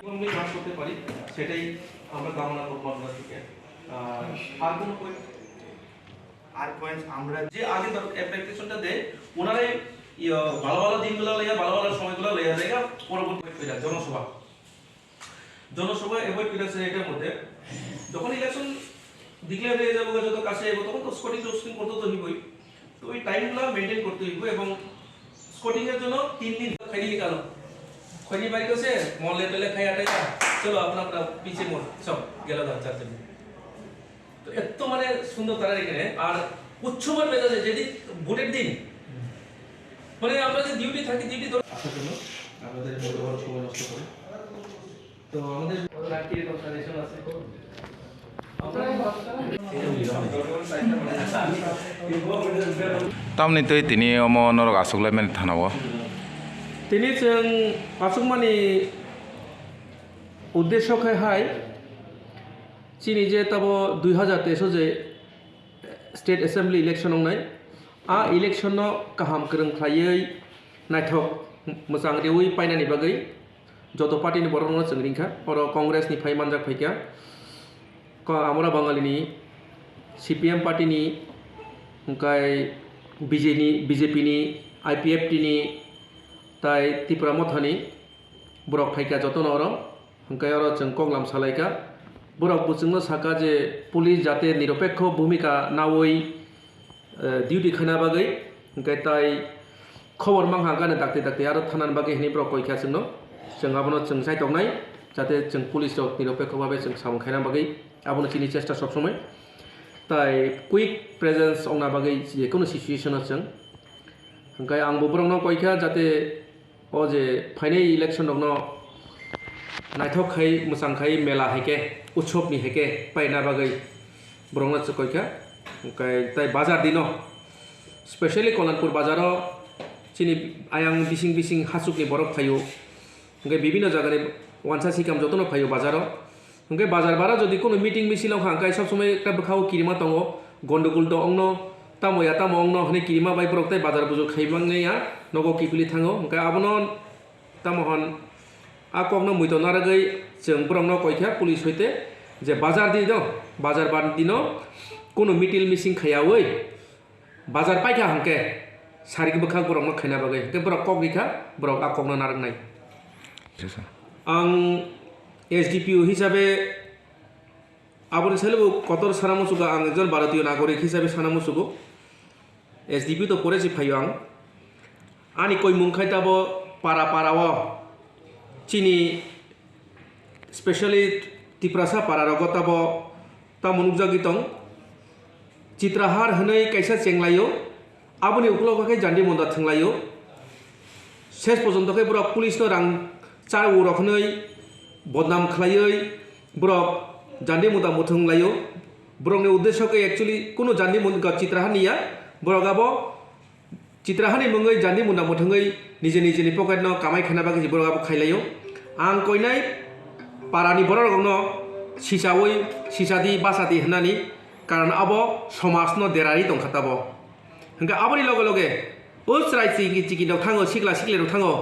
আমি কাজ করতে পারি সেটাই আমরা কামনা করব আপনার থেকে। আর কোনো পয়েন্ট আমরা যে আগে অ্যাপ্লিকেশনটা দেয় ওনারে ভালো ভালো দিনগুলো লইয়া ভালো ভালো সময়গুলো লইয়া যায় পরবর্তী জনসভা অ্যাভয়েড করে আছে। এটার মধ্যে যখন ইলেকশন ডিক্লেয়ার হয়ে যাবে যত কাছে যাবো তখন তো স্কটিং টোস্টিং করতে তো হইবই। তো ওই টাইমগুলো মেনটেন করতে হইব এবং স্কটিং এর জন্য 3 दिन খাইনি নিকালো খনি বাড়ি গেছে মলে টলে খাই আটাই চলো আপনা আপনা পিছে মোড় সব গেল চারটে। তো এত মানে সুন্দর তারা এখানে আর উৎসবের মেজাজে যেদিন ভোটের দিন মানে আমরা যে ডিউটি থাকি ডিউটি আসার জন্য আমাদের মূল্যবান সময় নষ্ট করে। তো আমাদের রাত্রির কনসালটেশন আছে tamni tei tini omo norok asuklai mani thanao তিনি जों आसुकमानि उद्देश्यखाय चिनि जे तबो 2023 जे स्टेट एसेम्बली इलेक्शन अंगनाय आ इलेक्शन काहाम गोरोंख्लायै नायथक मोजां रेवै पायनानि बागै जत पार्टीनि बर'नो जों रिंखा और कांग्रेसनि फाय मानजाक फायखा आमरा बाङालिनि सीपीएम पार्टीनि ओमफ्राय बीजेपीनि आईपीएफटीनि ताई त्रिपुरा मथानि बरक फायखा जतन ओमफ्राय और जों कग्लाम सालायखा बरक बुजोंनो साका जे पुलिस जाते निरपेक्ष भूमिका नावै डिउटी खाना बागै ओमफ्राय ताई खबर मांहा गाने दाक्ते दाक्ते आरो थानानि बागै हेनि बरक कयखा जों आबनो जों सायथकनाय जाते जों पुलिस निरपेक्ष भावे जों सामखायना बागै आबनो चिनि चेष्टा सब समय ताई क्विक प्रेजेंस अंना बागै जेखुनु सिचुएशन जों ओमफ्राय आंबो बरकनो कयखा जाते ओ जे फाइनाल इलेक्शन दङ नायथखाय मोजांखाय मेला हेके उत्सवनि हेके पायना बागै बरकनो कयखा ओमफ्राय ताई बाजार दिनो स्पेशली कल्याणपुर बाजाराव चिनि आयां बिसिं बिसिं हासुकनि बरफ फायो ओमफ्राय विभिन्न जायगानि वानसा सिकाम जतन फायो बाजाराव ओमफ्राय बाजार बारा जदि कोनो मिटिं मिसिलाव हांखाय सब समय একটা खाव किरिमा दङ गन्डगोल दं अंनो तामया ताम अंनो हने किरिमा बाय बरक ताई बाजार बुजु खायबांनाया नगो किकुलि थाङो ओमफ्राय आबनो तामहन आ कगनो मुइतो नारगै जों बरकनो कयखा पुलिस होते जे बाजार दिनो बाजार बार दिनो कोनो मिटिल मिसिं खायावै बाजार पाइखा हांके सारिक बखा बरकनो खायना बागै के बरक कगनिखा बरक आ कगनो नारगनाय आं एसडीपीओ हिसाबै आबोनि साइलबो कतर सानामुसुगा आं एकजन भारतीय नागरिक हिसाबै सानामुसुगो एसडीपीओ तो परेसि फायो आं आनि कय मुंखाय ताबो पारा पाराव चिनि स्पेशली तिप्रासा पारा रगताबो ता मुनुगजागि दं चित्रहार हनै कायसा चेंलायो आबोनि उखुलावखाय जान्दी मन्दा थंलायो शेष पर्यन्तखाय बरक पुलिसनो रां चार उरखनै बदनाम खालायै बरक जान्दी मुदा मुथंलायो बरकनि उद्देश्यखौ एक्चुअली कोनो जान्दी मुदा चित्रहानिया बरकाबो चित्रहानि मुङै जान्दी मुदा मुथङै निजे निजेनि पकेटनो कामाय खाना बागै बरकाबो खायलायो आं कयनाय पारानि बरकनो सिसावै सिसादि बासादि होननानै कारण आबो समाजनो देरारि दंखाताबो ओंखाय आबोनि लगे लगे उस रायजो चिकिनाव थाङो सिग्ला सिग्लायाव थाङो